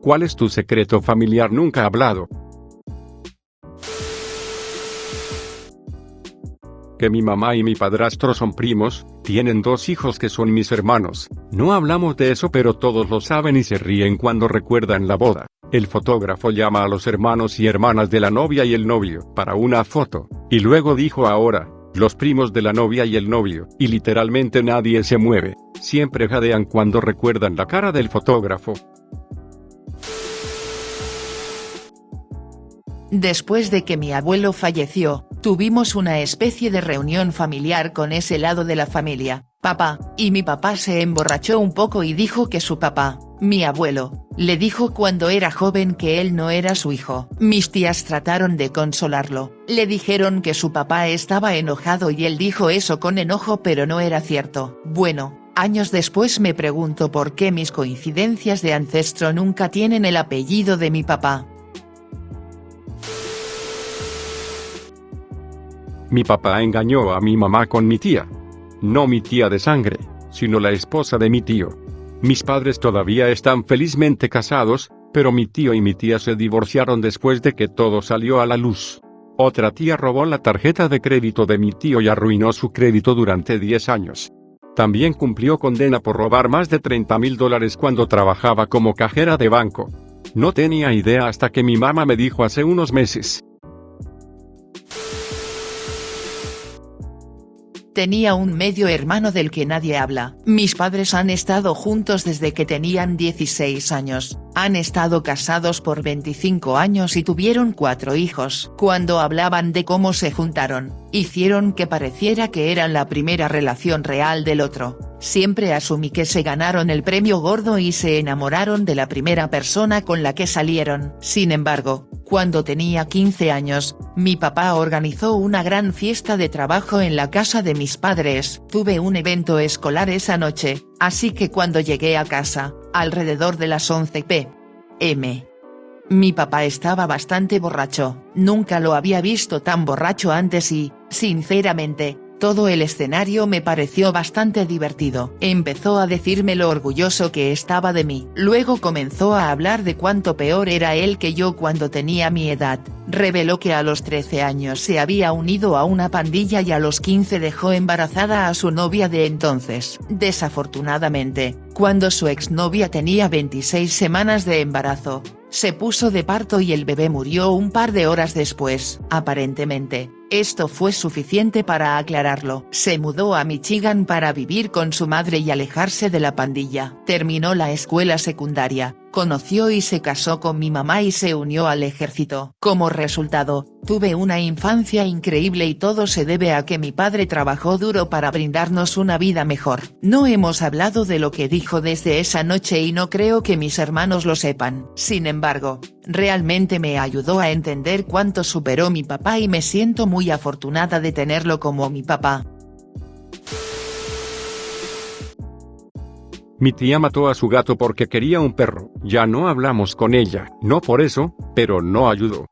¿Cuál es tu secreto familiar nunca hablado? Que mi mamá y mi padrastro son primos, tienen 2 hijos que son mis hermanos. No hablamos de eso, pero todos lo saben y se ríen cuando recuerdan la boda. El fotógrafo llama a los hermanos y hermanas de la novia y el novio para una foto, y luego dijo ahora, los primos de la novia y el novio, y literalmente nadie se mueve. Siempre jadean cuando recuerdan la cara del fotógrafo. Después de que mi abuelo falleció, tuvimos una especie de reunión familiar con ese lado de la familia, papá, y mi papá se emborrachó un poco y dijo que su papá, mi abuelo, le dijo cuando era joven que él no era su hijo. Mis tías trataron de consolarlo, le dijeron que su papá estaba enojado y él dijo eso con enojo, pero no era cierto. Bueno, años después me pregunto por qué mis coincidencias de ancestro nunca tienen el apellido de mi papá. Mi papá engañó a mi mamá con mi tía. No mi tía de sangre, sino la esposa de mi tío. Mis padres todavía están felizmente casados, pero mi tío y mi tía se divorciaron después de que todo salió a la luz. Otra tía robó la tarjeta de crédito de mi tío y arruinó su crédito durante 10 años. También cumplió condena por robar más de $30,000 cuando trabajaba como cajera de banco. No tenía idea hasta que mi mamá me dijo hace unos meses. Tenía un medio hermano del que nadie habla. Mis padres han estado juntos desde que tenían 16 años, han estado casados por 25 años y tuvieron 4 hijos. Cuando hablaban de cómo se juntaron, hicieron que pareciera que eran la primera relación real del otro. Siempre asumí que se ganaron el premio gordo y se enamoraron de la primera persona con la que salieron. Sin embargo, cuando tenía 15 años, mi papá organizó una gran fiesta de trabajo en la casa de mis padres. Tuve un evento escolar esa noche, así que cuando llegué a casa, alrededor de las 11 p.m., mi papá estaba bastante borracho. Nunca lo había visto tan borracho antes y, sinceramente, todo el escenario me pareció bastante divertido. Empezó a decirme lo orgulloso que estaba de mí. Luego comenzó a hablar de cuánto peor era él que yo cuando tenía mi edad. Reveló que a los 13 años se había unido a una pandilla y a los 15 dejó embarazada a su novia de entonces. Desafortunadamente, cuando su exnovia tenía 26 semanas de embarazo, se puso de parto y el bebé murió un par de horas después. Aparentemente, esto fue suficiente para aclararlo. Se mudó a Michigan para vivir con su madre y alejarse de la pandilla. Terminó la escuela secundaria, conoció y se casó con mi mamá y se unió al ejército. Como resultado, tuve una infancia increíble y todo se debe a que mi padre trabajó duro para brindarnos una vida mejor. No hemos hablado de lo que dijo desde esa noche y no creo que mis hermanos lo sepan. Sin embargo, realmente me ayudó a entender cuánto superó mi papá y me siento muy afortunada de tenerlo como mi papá. Mi tía mató a su gato porque quería un perro. Ya no hablamos con ella, no por eso, pero no ayudó.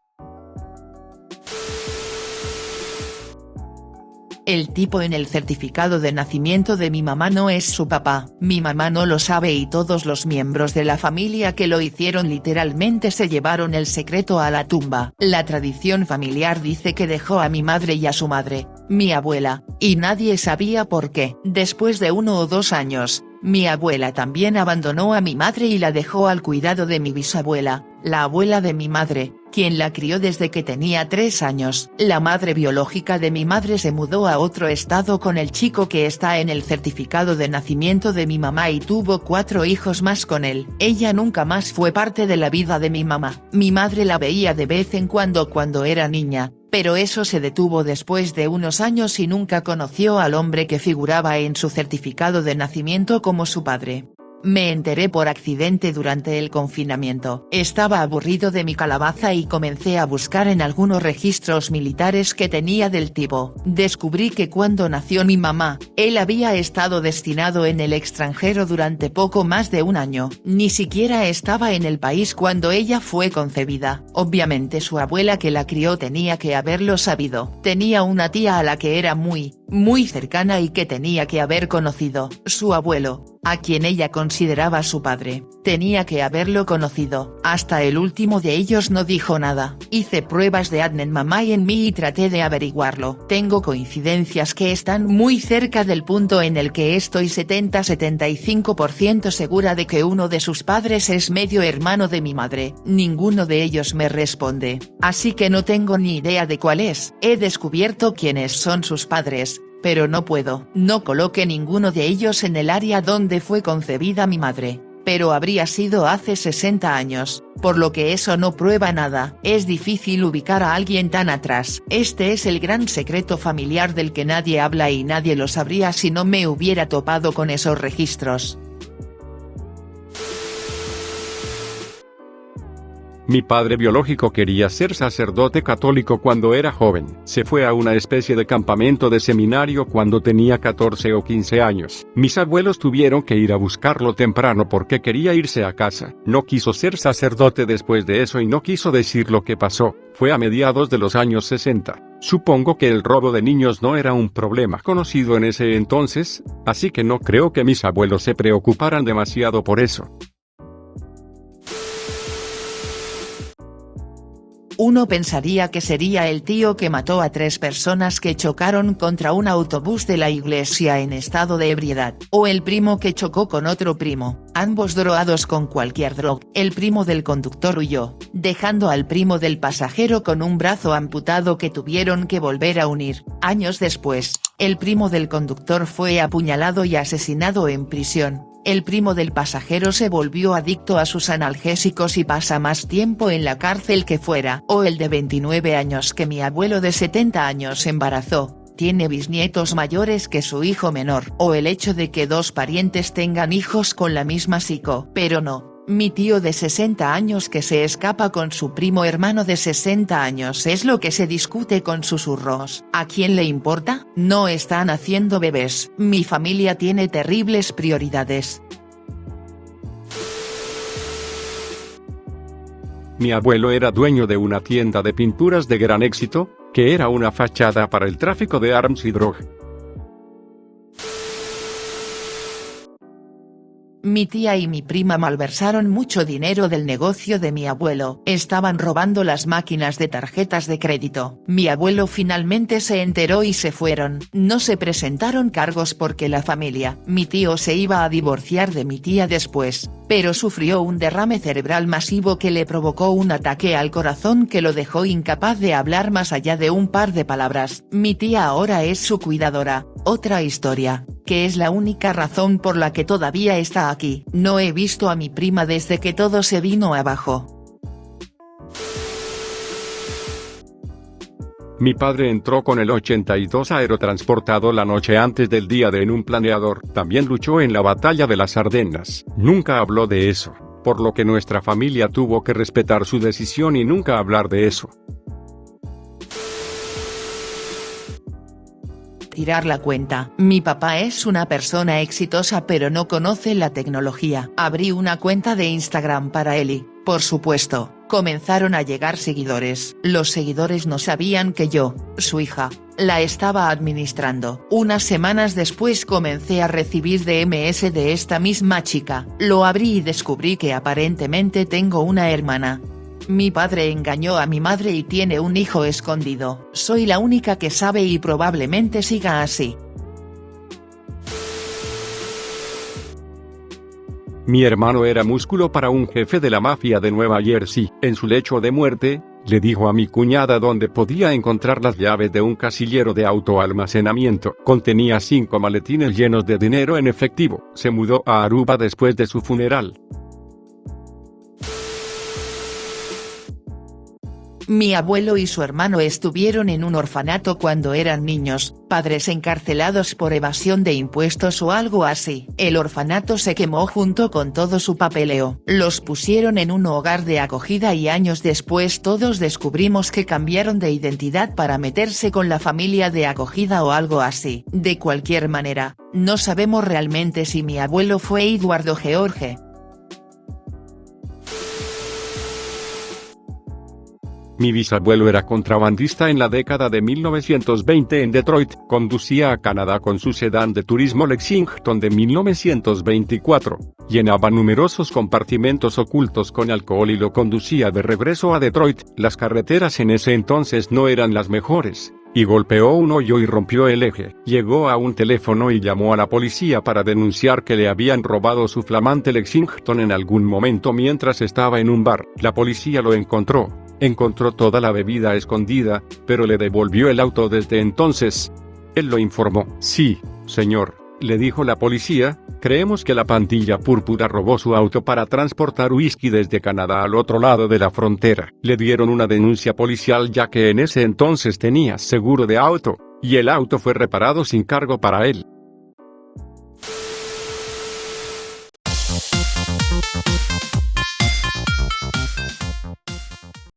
El tipo en el certificado de nacimiento de mi mamá no es su papá. Mi mamá no lo sabe y todos los miembros de la familia que lo hicieron literalmente se llevaron el secreto a la tumba. La tradición familiar dice que dejó a mi madre y a su madre, mi abuela, y nadie sabía por qué. Después de 1 o 2 años, mi abuela también abandonó a mi madre y la dejó al cuidado de mi bisabuela, la abuela de mi madre, quien la crió desde que tenía 3 años. La madre biológica de mi madre se mudó a otro estado con el chico que está en el certificado de nacimiento de mi mamá y tuvo 4 hijos más con él. Ella nunca más fue parte de la vida de mi mamá. Mi madre la veía de vez en cuando era niña, pero eso se detuvo después de unos años y nunca conoció al hombre que figuraba en su certificado de nacimiento como su padre. Me enteré por accidente durante el confinamiento. Estaba aburrido de mi calabaza y comencé a buscar en algunos registros militares que tenía del tipo. Descubrí que cuando nació mi mamá, él había estado destinado en el extranjero durante poco más de 1 año. Ni siquiera estaba en el país cuando ella fue concebida. Obviamente su abuela que la crió tenía que haberlo sabido. Tenía una tía a la que era muy muy cercana y que tenía que haber conocido. Su abuelo, a quien ella consideraba su padre, tenía que haberlo conocido. Hasta el último de ellos no dijo nada. Hice pruebas de ADN en mamá y en mí y traté de averiguarlo. Tengo coincidencias que están muy cerca del punto en el que estoy 70-75% segura de que uno de sus padres es medio hermano de mi madre. Ninguno de ellos me responde, así que no tengo ni idea de cuál es. He descubierto quiénes son sus padres, pero no puedo. No coloque ninguno de ellos en el área donde fue concebida mi madre, pero habría sido hace 60 años, por lo que eso no prueba nada. Es difícil ubicar a alguien tan atrás. Este es el gran secreto familiar del que nadie habla y nadie lo sabría si no me hubiera topado con esos registros. Mi padre biológico quería ser sacerdote católico cuando era joven. Se fue a una especie de campamento de seminario cuando tenía 14 o 15 años. Mis abuelos tuvieron que ir a buscarlo temprano porque quería irse a casa. No quiso ser sacerdote después de eso y no quiso decir lo que pasó. Fue a mediados de los años 60. Supongo que el robo de niños no era un problema conocido en ese entonces, así que no creo que mis abuelos se preocuparan demasiado por eso. Uno pensaría que sería el tío que mató a 3 personas que chocaron contra un autobús de la iglesia en estado de ebriedad, o el primo que chocó con otro primo, ambos drogados con cualquier droga. El primo del conductor huyó, dejando al primo del pasajero con un brazo amputado que tuvieron que volver a unir. Años después, el primo del conductor fue apuñalado y asesinado en prisión. El primo del pasajero se volvió adicto a sus analgésicos y pasa más tiempo en la cárcel que fuera. O el de 29 años que mi abuelo de 70 años embarazó, tiene bisnietos mayores que su hijo menor. O el hecho de que 2 parientes tengan hijos con la misma psico. Pero no, mi tío de 60 años que se escapa con su primo hermano de 60 años es lo que se discute con susurros. ¿A quién le importa? No están haciendo bebés. Mi familia tiene terribles prioridades. Mi abuelo era dueño de una tienda de pinturas de gran éxito, que era una fachada para el tráfico de armas y droga. Mi tía y mi prima malversaron mucho dinero del negocio de mi abuelo. Estaban robando las máquinas de tarjetas de crédito. Mi abuelo finalmente se enteró y se fueron. No se presentaron cargos porque la familia, mi tío se iba a divorciar de mi tía después, pero sufrió un derrame cerebral masivo que le provocó un ataque al corazón que lo dejó incapaz de hablar más allá de un par de palabras. Mi tía ahora es su cuidadora. Otra historia, que es la única razón por la que todavía está aquí. No he visto a mi prima desde que todo se vino abajo. Mi padre entró con el 82 aerotransportado la noche antes del día D en un planeador. También luchó en la batalla de las Ardenas. Nunca habló de eso, por lo que nuestra familia tuvo que respetar su decisión y nunca hablar de eso. Tirar la cuenta. Mi papá es una persona exitosa pero no conoce la tecnología. Abrí una cuenta de Instagram para él y, por supuesto, comenzaron a llegar seguidores. Los seguidores no sabían que yo, su hija, la estaba administrando. Unas semanas después comencé a recibir DMs de esta misma chica. Lo abrí y descubrí que aparentemente tengo una hermana. Mi padre engañó a mi madre y tiene un hijo escondido. Soy la única que sabe y probablemente siga así. Mi hermano era músculo para un jefe de la mafia de Nueva Jersey. En su lecho de muerte, le dijo a mi cuñada dónde podía encontrar las llaves de un casillero de autoalmacenamiento. Contenía 5 maletines llenos de dinero en efectivo. Se mudó a Aruba después de su funeral. Mi abuelo y su hermano estuvieron en un orfanato cuando eran niños, padres encarcelados por evasión de impuestos o algo así. El orfanato se quemó junto con todo su papeleo. Los pusieron en un hogar de acogida y años después todos descubrimos que cambiaron de identidad para meterse con la familia de acogida o algo así. De cualquier manera, no sabemos realmente si mi abuelo fue Eduardo George. Mi bisabuelo era contrabandista en la década de 1920 en Detroit, conducía a Canadá con su sedán de turismo Lexington de 1924, llenaba numerosos compartimentos ocultos con alcohol y lo conducía de regreso a Detroit. Las carreteras en ese entonces no eran las mejores, y golpeó un hoyo y rompió el eje. Llegó a un teléfono y llamó a la policía para denunciar que le habían robado su flamante Lexington en algún momento mientras estaba en un bar. La policía lo encontró toda la bebida escondida, pero le devolvió el auto desde entonces. Él lo informó. Sí, señor, le dijo la policía, creemos que la pandilla púrpura robó su auto para transportar whisky desde Canadá al otro lado de la frontera. Le dieron una denuncia policial ya que en ese entonces tenía seguro de auto, y el auto fue reparado sin cargo para él.